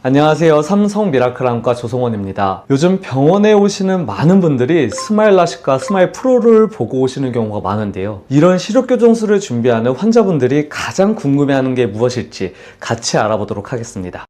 안녕하세요. 삼성 미라클안과 조성원입니다. 요즘 병원에 오시는 많은 분들이 스마일 라식과 스마일 프로를 보고 오시는 경우가 많은데요. 이런 시력교정술을 준비하는 환자분들이 가장 궁금해하는 게 무엇일지 같이 알아보도록 하겠습니다.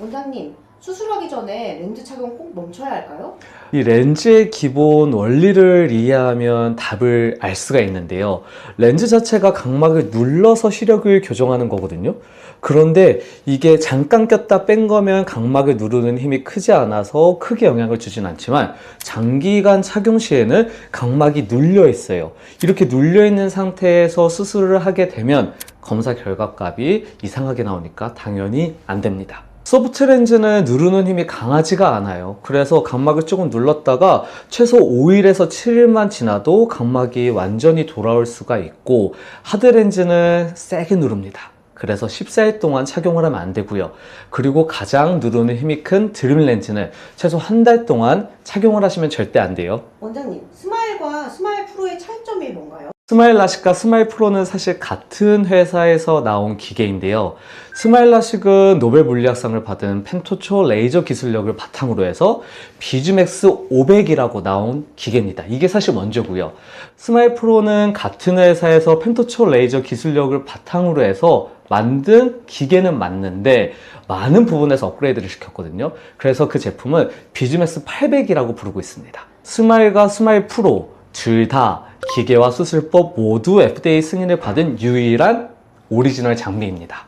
원장님, 수술하기 전에 렌즈 착용 꼭 멈춰야 할까요? 이 렌즈의 기본 원리를 이해하면 답을 알 수가 있는데요. 렌즈 자체가 각막을 눌러서 시력을 교정하는 거거든요. 그런데 이게 잠깐 꼈다 뺀 거면 각막을 누르는 힘이 크지 않아서 크게 영향을 주진 않지만 장기간 착용 시에는 각막이 눌려 있어요. 이렇게 눌려 있는 상태에서 수술을 하게 되면 검사 결과값이 이상하게 나오니까 당연히 안 됩니다. 소프트 렌즈는 누르는 힘이 강하지가 않아요. 그래서 각막을 조금 눌렀다가 최소 5일에서 7일만 지나도 각막이 완전히 돌아올 수가 있고, 하드 렌즈는 세게 누릅니다. 그래서 14일 동안 착용을 하면 안 되고요. 그리고 가장 누르는 힘이 큰 드림 렌즈는 최소 한 달 동안 착용을 하시면 절대 안 돼요. 원장님, 스마일과 스마일 프로의 차이점이 뭔가요? 스마일 라식과 스마일 프로는 사실 같은 회사에서 나온 기계인데요. 스마일 라식은 노벨 물리학상을 받은 펜토초 레이저 기술력을 바탕으로 해서 비즈맥스 500이라고 나온 기계입니다. 이게 사실 먼저고요. 스마일 프로는 같은 회사에서 펜토초 레이저 기술력을 바탕으로 해서 만든 기계는 맞는데 많은 부분에서 업그레이드를 시켰거든요. 그래서 그 제품은 비즈맥스 800이라고 부르고 있습니다. 스마일과 스마일 프로 둘 다 기계와 수술법 모두 FDA 승인을 받은 유일한 오리지널 장비입니다.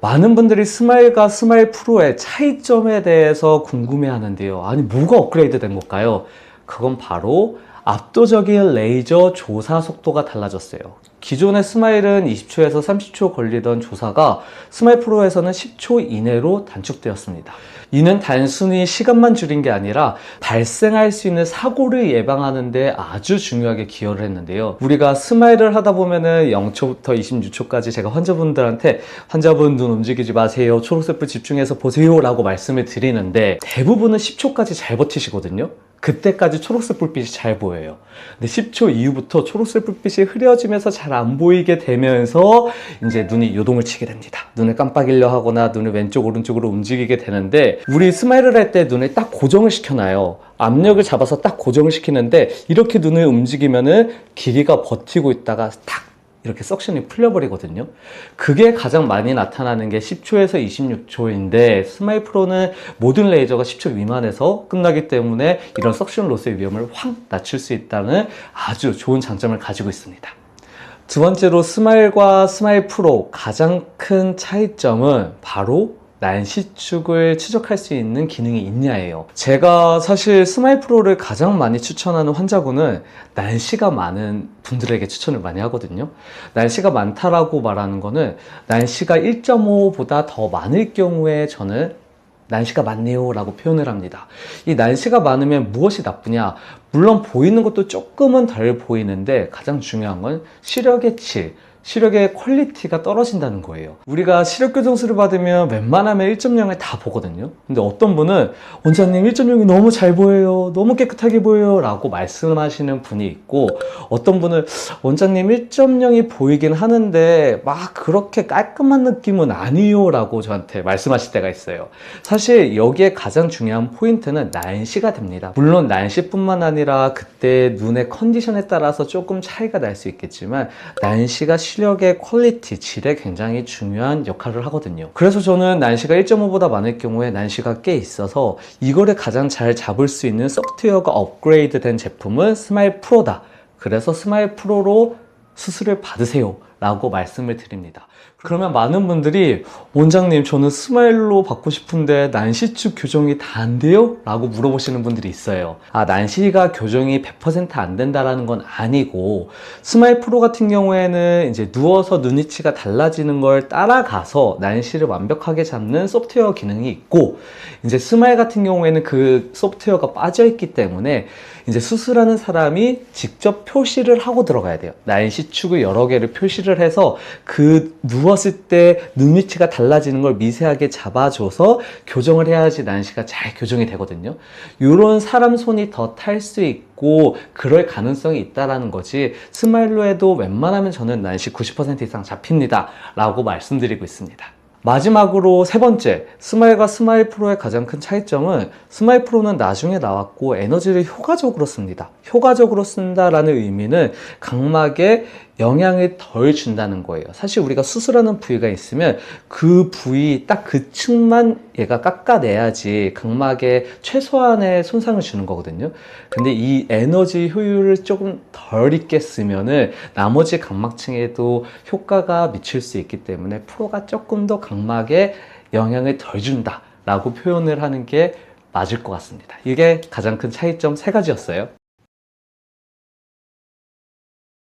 많은 분들이 스마일과 스마일 프로의 차이점에 대해서 궁금해 하는데요. 아니, 뭐가 업그레이드 된 걸까요? 그건 바로 압도적인 레이저 조사 속도가 달라졌어요. 기존의 스마일은 20초에서 30초 걸리던 조사가 스마일 프로에서는 10초 이내로 단축되었습니다. 이는 단순히 시간만 줄인 게 아니라 발생할 수 있는 사고를 예방하는 데 아주 중요하게 기여를 했는데요. 우리가 스마일을 하다 보면은 0초부터 26초까지 제가 환자분들한테 환자분 눈 움직이지 마세요, 초록색불 집중해서 보세요 라고 말씀을 드리는데 대부분은 10초까지 잘 버티시거든요. 그때까지 초록색 불빛이 잘 보여요. 근데 10초 이후부터 초록색 불빛이 흐려지면서 잘 안 보이게 되면서 이제 눈이 요동을 치게 됩니다. 눈을 깜빡이려 하거나 눈을 왼쪽 오른쪽으로 움직이게 되는데, 우리 스마일을 할 때 눈을 딱 고정을 시켜놔요. 압력을 잡아서 딱 고정을 시키는데 이렇게 눈을 움직이면은 길이가 버티고 있다가 탁 이렇게 석션이 풀려버리거든요. 그게 가장 많이 나타나는 게 10초에서 26초인데 스마일 프로는 모든 레이저가 10초 미만에서 끝나기 때문에 이런 석션 로스의 위험을 확 낮출 수 있다는 아주 좋은 장점을 가지고 있습니다. 두 번째로 스마일과 스마일 프로 가장 큰 차이점은 바로 난시축을 추적할 수 있는 기능이 있냐예요. 제가 사실 스마일 프로를 가장 많이 추천하는 환자군은 난시가 많은 분들에게 추천을 많이 하거든요. 난시가 많다라고 말하는 거는 난시가 1.5보다 더 많을 경우에 저는 난시가 많네요 라고 표현을 합니다. 이 난시가 많으면 무엇이 나쁘냐? 물론 보이는 것도 조금은 덜 보이는데 가장 중요한 건 시력의 질, 시력의 퀄리티가 떨어진다는 거예요. 우리가 시력 교정술을 받으면 웬만하면 1.0을 다 보거든요. 근데 어떤 분은 원장님 1.0이 너무 잘 보여요, 너무 깨끗하게 보여요 라고 말씀하시는 분이 있고, 어떤 분은 원장님 1.0이 보이긴 하는데 막 그렇게 깔끔한 느낌은 아니요 라고 저한테 말씀하실 때가 있어요. 사실 여기에 가장 중요한 포인트는 난시가 됩니다. 물론 난시뿐만 아니라 그때 눈의 컨디션에 따라서 조금 차이가 날 수 있겠지만 난시가 시력의 퀄리티, 질에 굉장히 중요한 역할을 하거든요. 그래서 저는 난시가 1.5보다 많을 경우에 난시가 꽤 있어서 이거를 가장 잘 잡을 수 있는 소프트웨어가 업그레이드 된 제품은 스마일 프로다. 그래서 스마일 프로로 수술을 받으세요 라고 말씀을 드립니다. 그러면 많은 분들이 원장님 저는 스마일로 받고 싶은데 난시축 교정이 다 안 돼요? 라고 물어보시는 분들이 있어요. 난시가 교정이 100% 안 된다라는 건 아니고, 스마일 프로 같은 경우에는 이제 누워서 눈위치가 달라지는 걸 따라가서 난시를 완벽하게 잡는 소프트웨어 기능이 있고, 이제 스마일 같은 경우에는 그 소프트웨어가 빠져있기 때문에 이제 수술하는 사람이 직접 표시를 하고 들어가야 돼요. 난시축을 여러 개를 표시를 해서 그 누웠을 때 눈 위치가 달라지는 걸 미세하게 잡아줘서 교정을 해야지 난시가 잘 교정이 되거든요. 이런 사람 손이 더 탈 수 있고 그럴 가능성이 있다라는 거지, 스마일로 해도 웬만하면 저는 난시 90% 이상 잡힙니다 라고 말씀드리고 있습니다. 마지막으로 세 번째, 스마일과 스마일 프로의 가장 큰 차이점은 스마일 프로는 나중에 나왔고 에너지를 효과적으로 씁니다. 효과적으로 쓴다라는 의미는 각막에 영향을 덜 준다는 거예요. 사실 우리가 수술하는 부위가 있으면 그 부위 딱 그 층만 얘가 깎아내야지 각막에 최소한의 손상을 주는 거거든요. 근데 이 에너지 효율을 조금 덜 있게 쓰면은 나머지 각막층에도 효과가 미칠 수 있기 때문에 프로가 조금 더 각막에 영향을 덜 준다 라고 표현을 하는 게 맞을 것 같습니다. 이게 가장 큰 차이점 세 가지였어요.